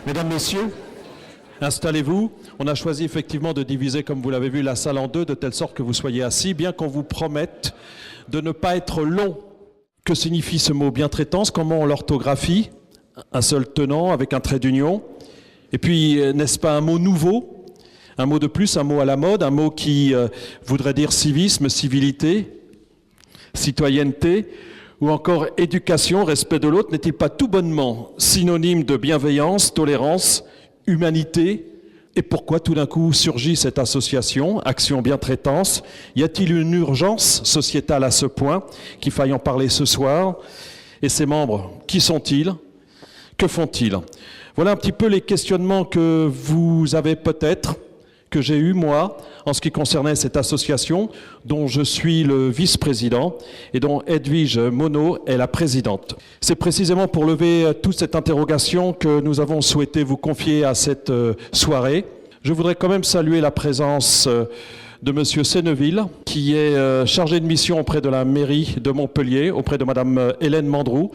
Mesdames, Messieurs, installez-vous. On a choisi effectivement de diviser, comme vous l'avez vu, la salle en deux, de telle sorte que vous soyez assis, bien qu'on vous promette de ne pas être long. Que signifie ce mot bientraitance? Comment on l'orthographie? Un seul tenant avec un trait d'union. Et puis, n'est-ce pas un mot nouveau? Un mot de plus, un mot à la mode, un mot qui voudrait dire civisme, civilité, citoyenneté, ou encore éducation, respect de l'autre. N'est-il pas tout bonnement synonyme de bienveillance, tolérance, humanité? Et pourquoi tout d'un coup surgit cette association, Action Bientraitance? Y a-t-il une urgence sociétale à ce point qu'il faille en parler ce soir? Et ses membres, qui sont-ils? Que font-ils? Voilà un petit peu les questionnements que vous avez peut-être, que j'ai eu moi, en ce qui concernait cette association, dont je suis le vice-président et dont Edwige Monod est la présidente. C'est précisément pour lever toute cette interrogation que nous avons souhaité vous confier à cette soirée. Je voudrais quand même saluer la présence de Monsieur Senneville, qui est chargé de mission auprès de la mairie de Montpellier, auprès de Madame Hélène Mandroux,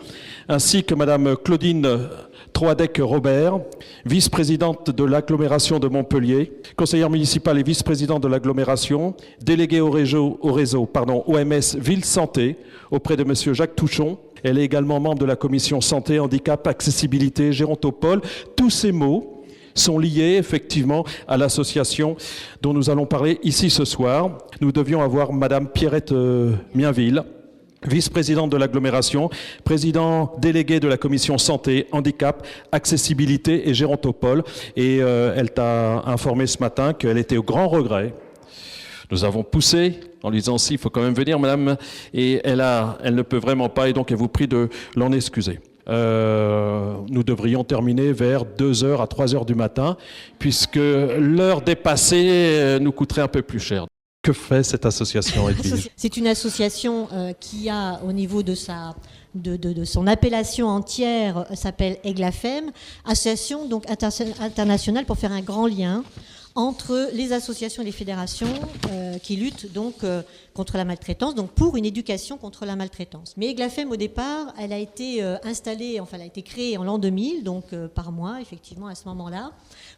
ainsi que Madame Claudine Troadec-Robert, vice-présidente de l'agglomération de Montpellier, conseillère municipale et vice-présidente de l'agglomération, déléguée au réseau OMS Ville Santé, auprès de Monsieur Jacques Touchon. Elle est également membre de la commission santé, handicap, accessibilité, gérontopole. Tous ces mots sont liés effectivement à l'association dont nous allons parler ici ce soir. Nous devions avoir Madame Pierrette Mienville, vice-présidente de l'agglomération, président délégué de la commission santé, handicap, accessibilité et gérontopole. Et elle t'a informé ce matin qu'elle était au grand regret. Nous avons poussé en lui disant si, il faut quand même venir, madame. Et elle ne peut vraiment pas, et donc elle vous prie de l'en excuser. Nous devrions terminer vers 2h à 3h du matin, puisque l'heure dépassée nous coûterait un peu plus cher. Que fait cette association, Edwige? C'est une association qui a, au niveau de son appellation entière, s'appelle Eglafem, association donc internationale pour faire un grand lien entre les associations et les fédérations qui luttent donc contre la maltraitance, donc pour une éducation contre la maltraitance. Mais Eglafem, au départ, elle a été installée, enfin elle a été créée en l'an 2000, donc par moi, effectivement, à ce moment-là,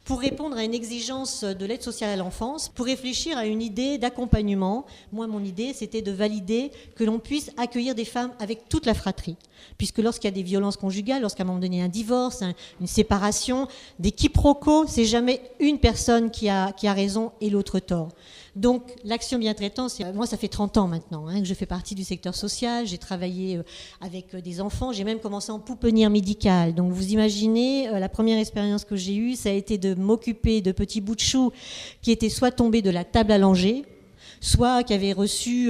pour répondre à une exigence de l'aide sociale à l'enfance, pour réfléchir à une idée d'accompagnement. Moi, mon idée, c'était de valider que l'on puisse accueillir des femmes avec toute la fratrie. Puisque lorsqu'il y a des violences conjugales, lorsqu'à un moment donné, un divorce, une séparation, des quiproquos, c'est jamais une personne qui a raison et l'autre tort. Donc, l'action bientraitance, moi, ça fait 30 ans maintenant que je fais partie du secteur social. J'ai travaillé avec des enfants. J'ai même commencé en pouponnière médicale. Donc, vous imaginez, la première expérience que j'ai eue, ça a été de m'occuper de petits bouts de choux qui étaient soit tombés de la table à langer, soit qui avaient reçu,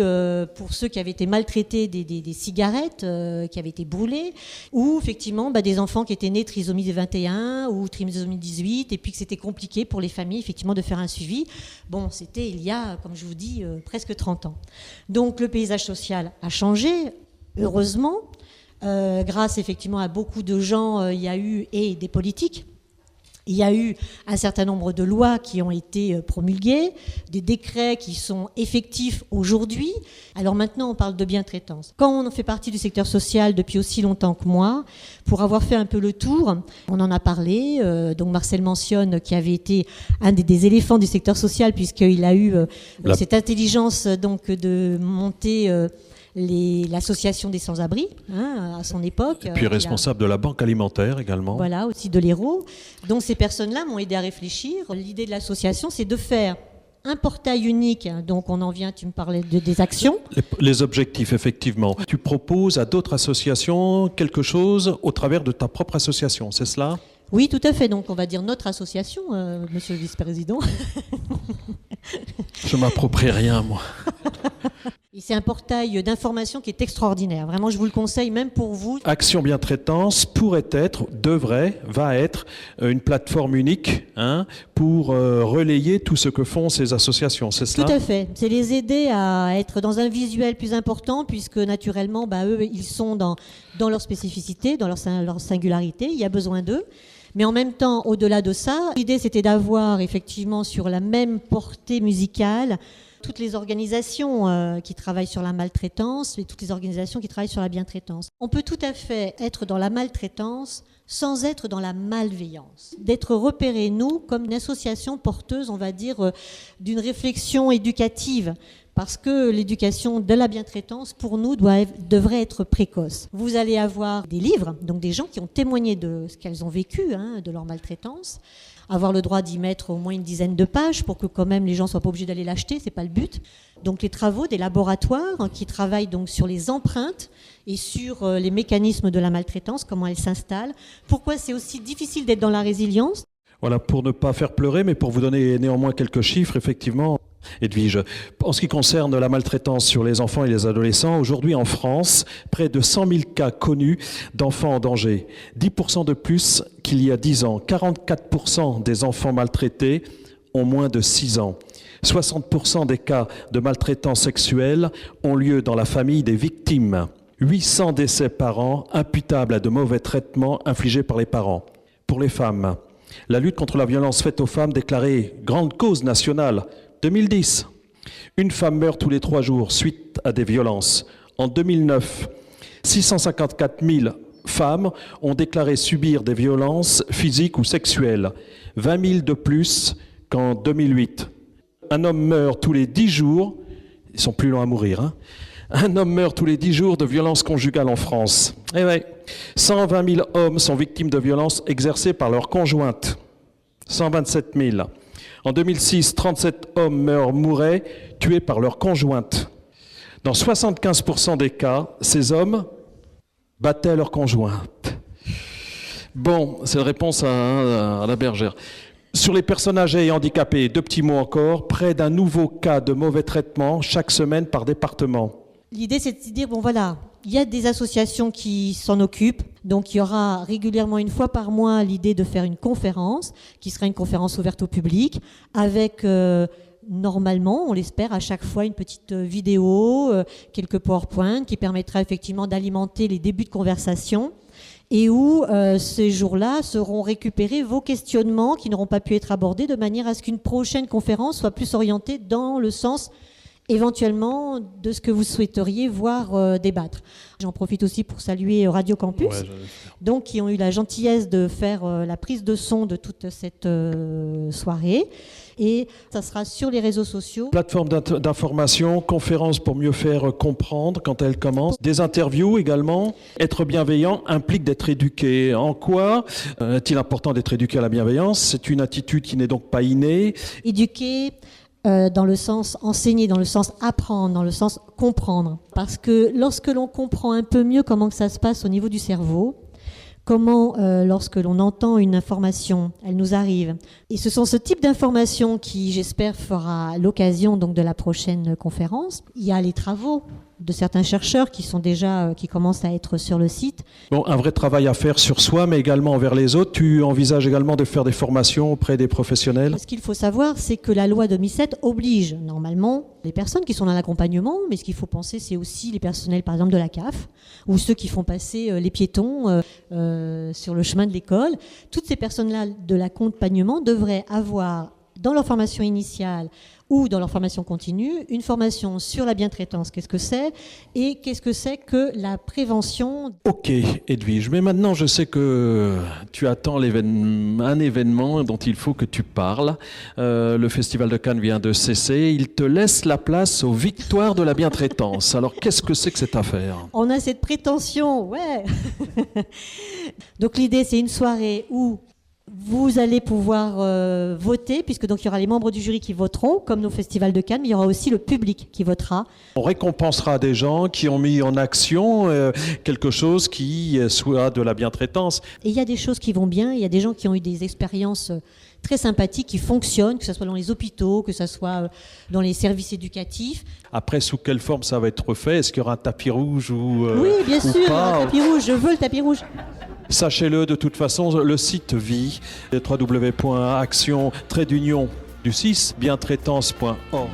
pour ceux qui avaient été maltraités, des cigarettes qui avaient été brûlées, ou effectivement des enfants qui étaient nés trisomie 21 ou trisomie 18, et puis que c'était compliqué pour les familles effectivement de faire un suivi. Bon, c'était il y a, comme je vous dis, presque 30 ans. Donc le paysage social a changé, heureusement, grâce effectivement à beaucoup de gens, il y a eu, et des politiques. Il y a eu un certain nombre de lois qui ont été promulguées, des décrets qui sont effectifs aujourd'hui. Alors maintenant, on parle de bientraitance. Quand on fait partie du secteur social depuis aussi longtemps que moi, pour avoir fait un peu le tour, on en a parlé. Donc Marcel mentionne qui avait été un des éléphants du secteur social, puisqu'il a eu cette intelligence donc de monter l'association des sans-abri à son époque. Et puis responsable de la banque alimentaire également. Voilà, aussi de l'Hérault. Donc ces personnes-là m'ont aidé à réfléchir. L'idée de l'association, c'est de faire un portail unique. Donc on en vient, tu me parlais des actions. Les objectifs, effectivement. Tu proposes à d'autres associations quelque chose au travers de ta propre association, c'est cela ? Oui, tout à fait. Donc on va dire notre association, monsieur le vice-président. Je m'approprie rien, moi. Et c'est un portail d'information qui est extraordinaire. Vraiment, je vous le conseille, même pour vous. Action Bientraitance pourrait être, va être une plateforme unique pour relayer tout ce que font ces associations, c'est cela ? Tout à fait. C'est les aider à être dans un visuel plus important, puisque naturellement, eux, ils sont dans leur spécificité, dans leur singularité. Il y a besoin d'eux. Mais en même temps, au-delà de ça, l'idée, c'était d'avoir effectivement sur la même portée musicale toutes les organisations qui travaillent sur la maltraitance et toutes les organisations qui travaillent sur la bientraitance. On peut tout à fait être dans la maltraitance sans être dans la malveillance. D'être repérés, nous, comme une association porteuse, on va dire, d'une réflexion éducative. Parce que l'éducation de la bientraitance, pour nous, devrait être précoce. Vous allez avoir des livres, donc des gens qui ont témoigné de ce qu'elles ont vécu, de leur maltraitance, avoir le droit d'y mettre au moins une dizaine de pages pour que quand même les gens ne soient pas obligés d'aller l'acheter, c'est pas le but. Donc les travaux des laboratoires qui travaillent donc sur les empreintes et sur les mécanismes de la maltraitance, comment elles s'installent. Pourquoi c'est aussi difficile d'être dans la résilience ? Voilà, pour ne pas faire pleurer, mais pour vous donner néanmoins quelques chiffres, effectivement, Edwige, en ce qui concerne la maltraitance sur les enfants et les adolescents, aujourd'hui en France, près de 100 000 cas connus d'enfants en danger, 10% de plus qu'il y a 10 ans, 44% des enfants maltraités ont moins de 6 ans. 60% des cas de maltraitance sexuelle ont lieu dans la famille des victimes. 800 décès par an imputables à de mauvais traitements infligés par les parents. Pour les femmes, la lutte contre la violence faite aux femmes déclarée grande cause nationale 2010. Une femme meurt tous les 3 jours suite à des violences. En 2009, 654 000 femmes ont déclaré subir des violences physiques ou sexuelles, 20 000 de plus qu'en 2008. Un homme meurt tous les 10 jours, ils sont plus longs à mourir, Un homme meurt tous les 10 jours de violences conjugales en France. Eh ouais, 120 000 hommes sont victimes de violences exercées par leur conjointe. 127 000. En 2006, 37 hommes mouraient tués par leur conjointe. Dans 75% des cas, ces hommes battaient leur conjointe. Bon, c'est la réponse à la bergère. Sur les personnes âgées et handicapées, 2 petits mots encore, près d'un nouveau cas de mauvais traitement chaque semaine par département. L'idée, c'est de se dire, bon voilà, il y a des associations qui s'en occupent. Donc il y aura régulièrement, une fois par mois, l'idée de faire une conférence, qui sera une conférence ouverte au public, avec normalement, on l'espère, à chaque fois une petite vidéo, quelques PowerPoint, qui permettra effectivement d'alimenter les débuts de conversation, et où ces jours-là seront récupérés vos questionnements qui n'auront pas pu être abordés, de manière à ce qu'une prochaine conférence soit plus orientée dans le sens éventuellement de ce que vous souhaiteriez voir débattre. J'en profite aussi pour saluer Radio Campus, donc qui ont eu la gentillesse de faire la prise de son de toute cette soirée. Et ça sera sur les réseaux sociaux. Plateforme d'information, conférences pour mieux faire comprendre quand elle commence. Des interviews également. Être bienveillant implique d'être éduqué. En quoi est-il important d'être éduqué à la bienveillance ? C'est une attitude qui n'est donc pas innée. Éduquer dans le sens enseigner, dans le sens apprendre, dans le sens comprendre. Parce que lorsque l'on comprend un peu mieux comment que ça se passe au niveau du cerveau, comment, lorsque l'on entend une information, elle nous arrive. Et ce sont ce type d'informations qui, j'espère, fera l'occasion donc de la prochaine conférence. Il y a les travaux de certains chercheurs qui sont déjà, qui commencent à être sur le site. Bon, un vrai travail à faire sur soi, mais également envers les autres. Tu envisages également de faire des formations auprès des professionnels ? Ce qu'il faut savoir, c'est que la loi 2007 oblige normalement les personnes qui sont dans l'accompagnement, mais ce qu'il faut penser, c'est aussi les personnels, par exemple, de la CAF, ou ceux qui font passer les piétons sur le chemin de l'école. Toutes ces personnes-là de l'accompagnement devraient avoir, dans leur formation initiale ou dans leur formation continue, une formation sur la bientraitance, qu'est-ce que c'est, et qu'est-ce que c'est que la prévention. Ok, Edwige, mais maintenant je sais que tu attends un événement dont il faut que tu parles. Le Festival de Cannes vient de cesser, il te laisse la place aux victoires de la bientraitance. Alors qu'est-ce que c'est que cette affaire ? On a cette prétention, ouais. Donc l'idée, c'est une soirée où vous allez pouvoir voter, puisque donc il y aura les membres du jury qui voteront, comme nos festivals de Cannes, mais il y aura aussi le public qui votera. On récompensera des gens qui ont mis en action quelque chose qui soit de la bientraitance. Et il y a des choses qui vont bien, il y a des gens qui ont eu des expériences très sympathiques, qui fonctionnent, que ce soit dans les hôpitaux, que ce soit dans les services éducatifs. Après, sous quelle forme ça va être fait ? Est-ce qu'il y aura un tapis rouge ou oui, bien sûr, un tapis rouge, je veux le tapis rouge. Sachez-le, de toute façon, le site vit, www.action-du-6bientraitance.org.